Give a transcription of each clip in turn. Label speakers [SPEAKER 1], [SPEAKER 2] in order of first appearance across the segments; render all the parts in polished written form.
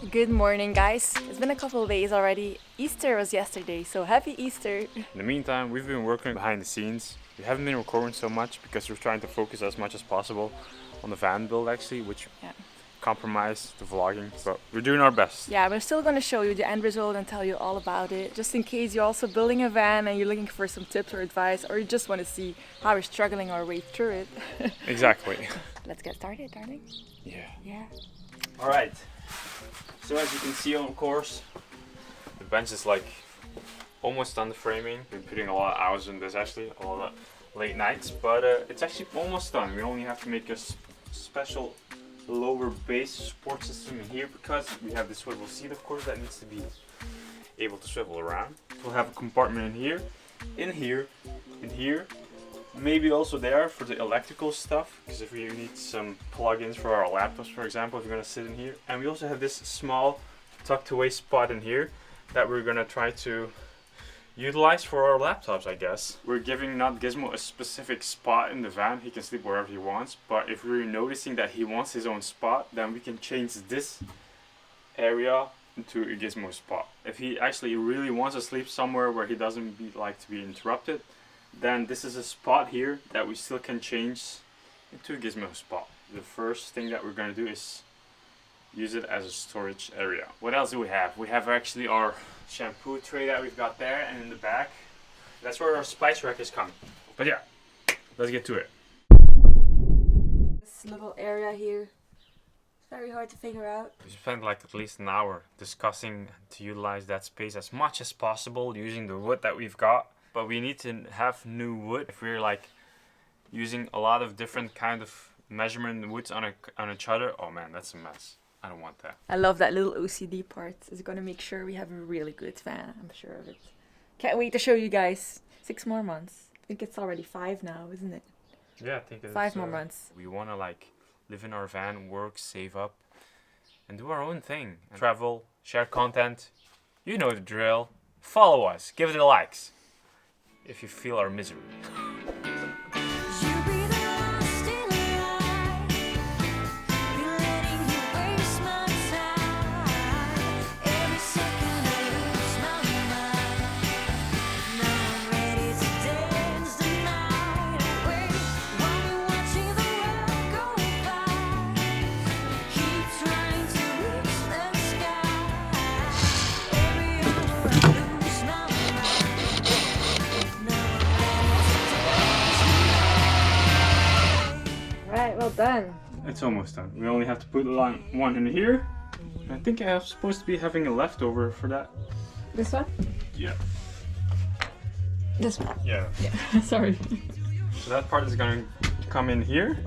[SPEAKER 1] Good morning, guys. It's been a couple of days already. Easter was yesterday, so happy Easter.
[SPEAKER 2] In the meantime, we've been working behind the scenes. We haven't been recording so much because we're trying to focus as much as possible on the van build actually, which compromised the vlogging, but we're doing our best.
[SPEAKER 1] Yeah, we're still going to show you the end result and tell you all about it, just in case you're also building a van and you're looking for some tips or advice, or you just want to see how we're struggling our way through it.
[SPEAKER 2] Exactly.
[SPEAKER 1] Let's get started, darling.
[SPEAKER 2] Yeah. Alright. So as you can see, of course, the bench is like almost done the framing. Been putting a lot of hours in this actually, a lot of late nights, but it's actually almost done. We only have to make a special lower base support system in here because we have the swivel seat, of course, that needs to be able to swivel around. We'll have a compartment in here, in here, maybe also there for the electrical stuff, because if we need some plugins for our laptops, for example, if you're gonna sit in here. And we also have this small tucked away spot in here that we're gonna try to utilize for our laptops, I guess. We're giving not Gizmo a specific spot in the van. He can sleep wherever he wants, but if we're noticing that he wants his own spot, then we can change this area into a Gizmo spot. If he actually really wants to sleep somewhere where he doesn't like to be interrupted, then this is a spot here that we still can change into a Gizmo spot. The first thing that we're going to do is use it as a storage area. What else do we have? We have actually our shampoo tray that we've got there, and in the back, that's where our spice rack is coming. But yeah, let's get to it.
[SPEAKER 1] This little area here, it's very hard to figure out.
[SPEAKER 2] We spent like at least an hour discussing to utilize that space as much as possible using the wood that we've got. But we need to have new wood. If we're like using a lot of different kind of measurement woods on each other, oh man, that's a mess. I don't want that.
[SPEAKER 1] I love that little OCD part. It's going to make sure we have a really good fan, I'm sure of it. Can't wait to show you guys. 6 more months. I think it's already 5 now, isn't it?
[SPEAKER 2] Yeah, I think it's
[SPEAKER 1] 5 more months.
[SPEAKER 2] We want to like live in our van, work, save up, and do our own thing. And travel, share content. You know the drill. Follow us. Give it the likes if you feel our misery.
[SPEAKER 1] Well done.
[SPEAKER 2] It's almost done. We only have to put line 1 in here. I think I'm supposed to be having a leftover for that.
[SPEAKER 1] This one?
[SPEAKER 2] Yeah.
[SPEAKER 1] This one?
[SPEAKER 2] Yeah.
[SPEAKER 1] Sorry.
[SPEAKER 2] So that part is going to come in here.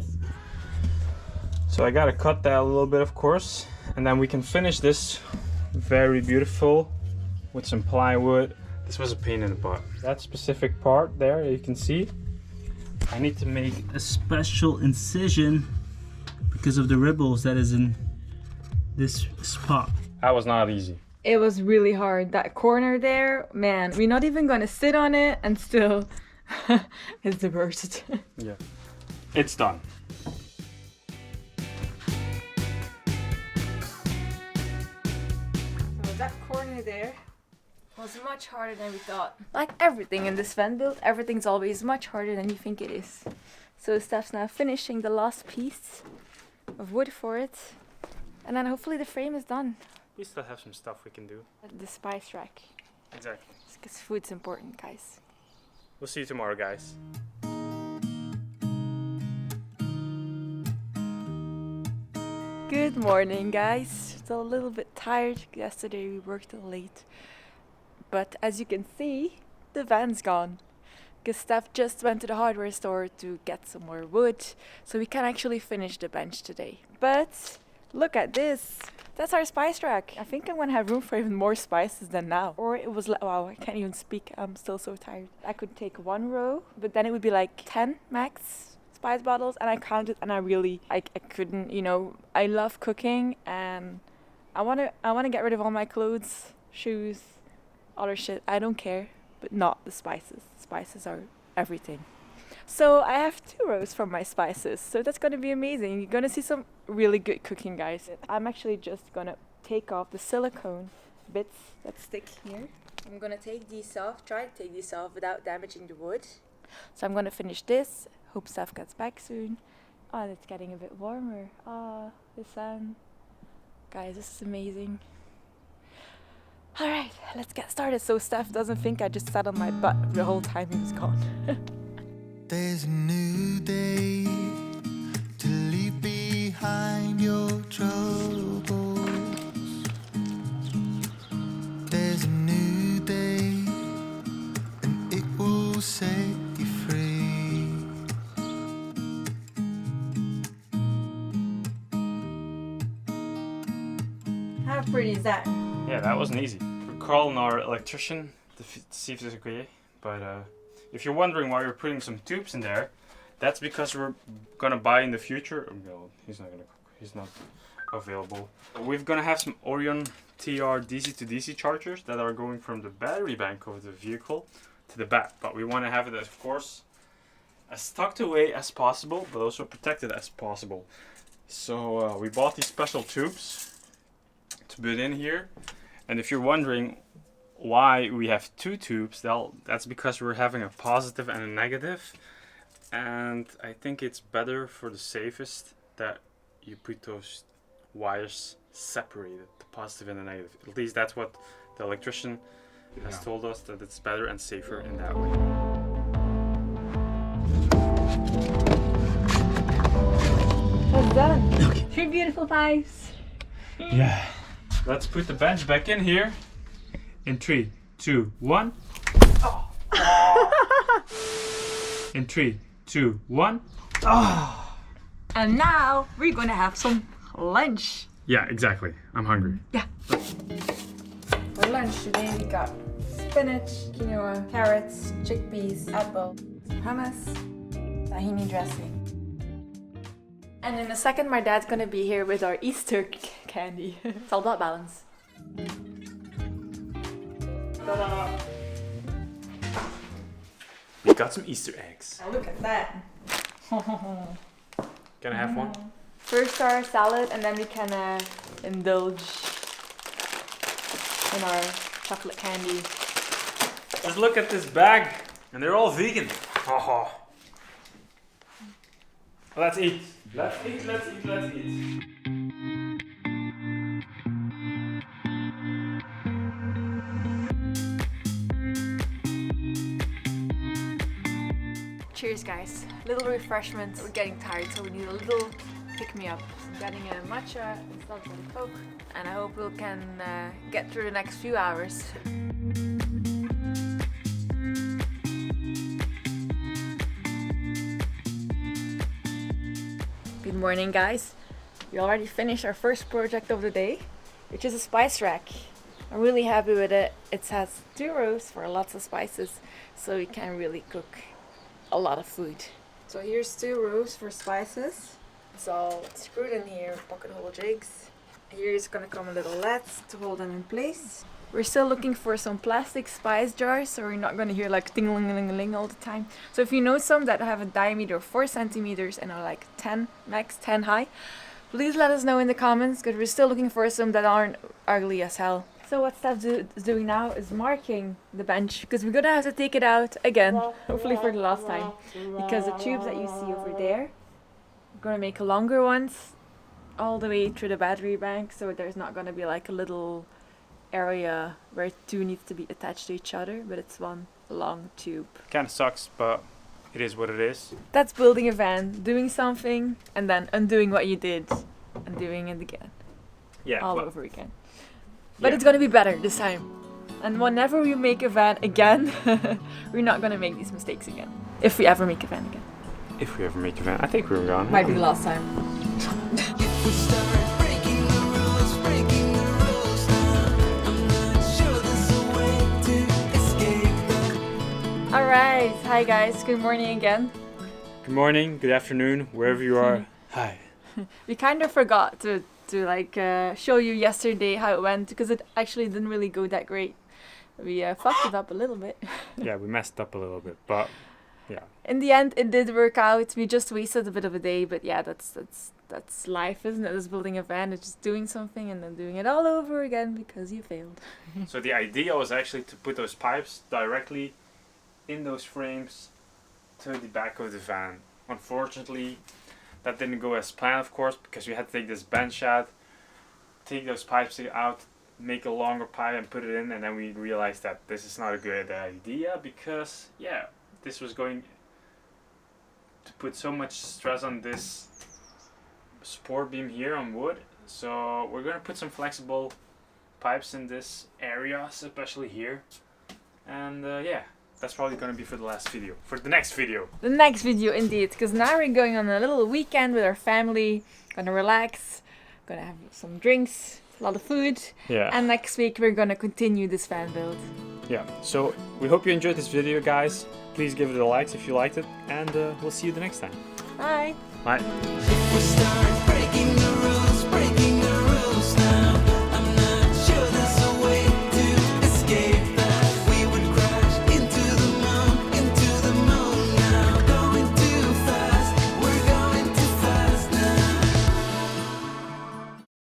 [SPEAKER 2] So I got to cut that a little bit, of course. And then we can finish this very beautiful with some plywood. This was a pain in the butt. That specific part there, you can see. I need to make a special incision because of the ripples that is in this spot. That was not easy.
[SPEAKER 1] It was really hard. That corner there, man, we're not even gonna sit on it and still it's the worst.
[SPEAKER 2] Yeah. It's done.
[SPEAKER 1] So that corner there was much harder than we thought. Like everything in this van build, everything's always much harder than you think it is. So Stef's now finishing the last piece of wood for it. And then hopefully the frame is done.
[SPEAKER 2] We still have some stuff we can do.
[SPEAKER 1] The spice rack.
[SPEAKER 2] Exactly.
[SPEAKER 1] Because food's important, guys.
[SPEAKER 2] We'll see you tomorrow, guys.
[SPEAKER 1] Good morning, guys. Still a little bit tired. Yesterday we worked till late. But as you can see, the van's gone. Because Steph just went to the hardware store to get some more wood. So we can actually finish the bench today. But look at this. That's our spice rack. I think I'm going to have room for even more spices than now. Or it was like, wow, I can't even speak. I'm still so tired. I could take 1 row, but then it would be like 10 max spice bottles. And I counted and I couldn't, you know, I love cooking and I want to get rid of all my clothes, shoes, other shit. I don't care, but not the spices. Spices are everything. So I have 2 rows from my spices. So that's going to be amazing. You're going to see some really good cooking, guys. I'm actually just going to take off the silicone bits that stick here. I'm gonna take these off, try to take these off without damaging the wood. So I'm gonna finish this. Hope Stef gets back soon. Oh, it's getting a bit warmer. Oh, the sun. Guys, this is amazing. Alright, let's get started so Stef doesn't think I just sat on my butt the whole time he was gone.
[SPEAKER 3] There's a new day to leave behind your troubles. There's a new day and it will set you free.
[SPEAKER 1] How pretty is that?
[SPEAKER 2] Yeah, that wasn't easy. We're calling our electrician to see if it's okay. But if you're wondering why we're putting some tubes in there, that's because we're gonna buy in the future. No, he's not available. We're gonna have some Orion TR DC to DC chargers that are going from the battery bank of the vehicle to the back. But we want to have it, of course, as tucked away as possible, but also protected as possible. So we bought these special tubes to put in here. And if you're wondering why we have two tubes, that's because we're having a positive and a negative. And I think it's better for the safest that you put those wires separated, the positive and the negative. At least that's what the electrician has told us, that it's better and safer in that way.
[SPEAKER 1] That's done. 3 beautiful pipes.
[SPEAKER 2] Yeah. Let's put the bench back in here. In 3, 2, 1. Oh. In 3, 2, 1. Oh.
[SPEAKER 1] And now we're gonna have some lunch.
[SPEAKER 2] Yeah, exactly. I'm hungry.
[SPEAKER 1] Yeah. For lunch today we got spinach, quinoa, carrots, chickpeas, apple, hummus, tahini dressing. And in a second my dad's gonna be here with our Easter candy. It's all about balance.
[SPEAKER 2] Ta-da! We got some Easter eggs.
[SPEAKER 1] Oh, look at that.
[SPEAKER 2] Can I have one?
[SPEAKER 1] First our salad and then we can indulge in our chocolate candy.
[SPEAKER 2] Just look at this bag, and they're all vegan. Oh. Let's eat. Let's eat, let's eat, let's eat.
[SPEAKER 1] Cheers guys. Little refreshments. We're getting tired so we need a little pick-me-up. I'm getting a matcha instead of a Coke. And I hope we can get through the next few hours. Good morning guys. We already finished our first project of the day, which is a spice rack. I'm really happy with it. It has 2 rows for lots of spices, so we can really cook a lot of food. So here's 2 rows for spices. It's all screwed in here, pocket hole jigs. Here's gonna come a little lets to hold them in place. We're still looking for some plastic spice jars, so we're not gonna hear like ting-ling-ling-ling all the time. So if you know some that have a diameter of 4 centimeters and are like 10, max 10 high, please let us know in the comments, because we're still looking for some that aren't ugly as hell. So what Stef is doing now is marking the bench, because we're gonna have to take it out again, hopefully for the last time, because the tubes that you see over there, we're gonna make longer ones all the way through the battery bank, so there's not gonna be like a little area where 2 needs to be attached to each other, but it's one long tube.
[SPEAKER 2] Kind of sucks, but it is what it is.
[SPEAKER 1] That's building a van, doing something and then undoing what you did and doing it again.
[SPEAKER 2] Yeah.
[SPEAKER 1] All over again. But it's gonna be better this time. And whenever we make a van again, we're not gonna make these mistakes again. If we ever make a van again.
[SPEAKER 2] If we ever make a van, I think we're gone.
[SPEAKER 1] Might be the last time.
[SPEAKER 3] If we start breaking the rules now, I'm not sure there's a way to escape them.
[SPEAKER 1] Alright, hi guys, good morning again.
[SPEAKER 2] Good morning, good afternoon, wherever you are. Hi.
[SPEAKER 1] We kind of forgot to show you yesterday how it went, because it actually didn't really go that great. We fucked it up a little bit.
[SPEAKER 2] Yeah, we messed up a little bit, but yeah.
[SPEAKER 1] In the end, it did work out. We just wasted a bit of a day, but yeah, that's that's life, isn't it? Just building a van, it's just doing something and then doing it all over again because you failed.
[SPEAKER 2] So the idea was actually to put those pipes directly in those frames to the back of the van. Unfortunately, that didn't go as planned, of course, because we had to take this bench out, take those pipes out, make a longer pipe and put it in, and then we realized that this is not a good idea because, yeah, this was going to put so much stress on this support beam here on wood. So we're going to put some flexible pipes in this area, especially here. And yeah, that's probably going to be for the last video, for the next video.
[SPEAKER 1] The next video, indeed, because now we're going on a little weekend with our family, gonna relax, gonna have some drinks, a lot of food,
[SPEAKER 2] Yeah.
[SPEAKER 1] and next week we're gonna continue this fan build.
[SPEAKER 2] Yeah, so we hope you enjoyed this video, guys. Please give it a like if you liked it, and we'll see you the next time.
[SPEAKER 1] Bye!
[SPEAKER 2] Bye.
[SPEAKER 3] If we start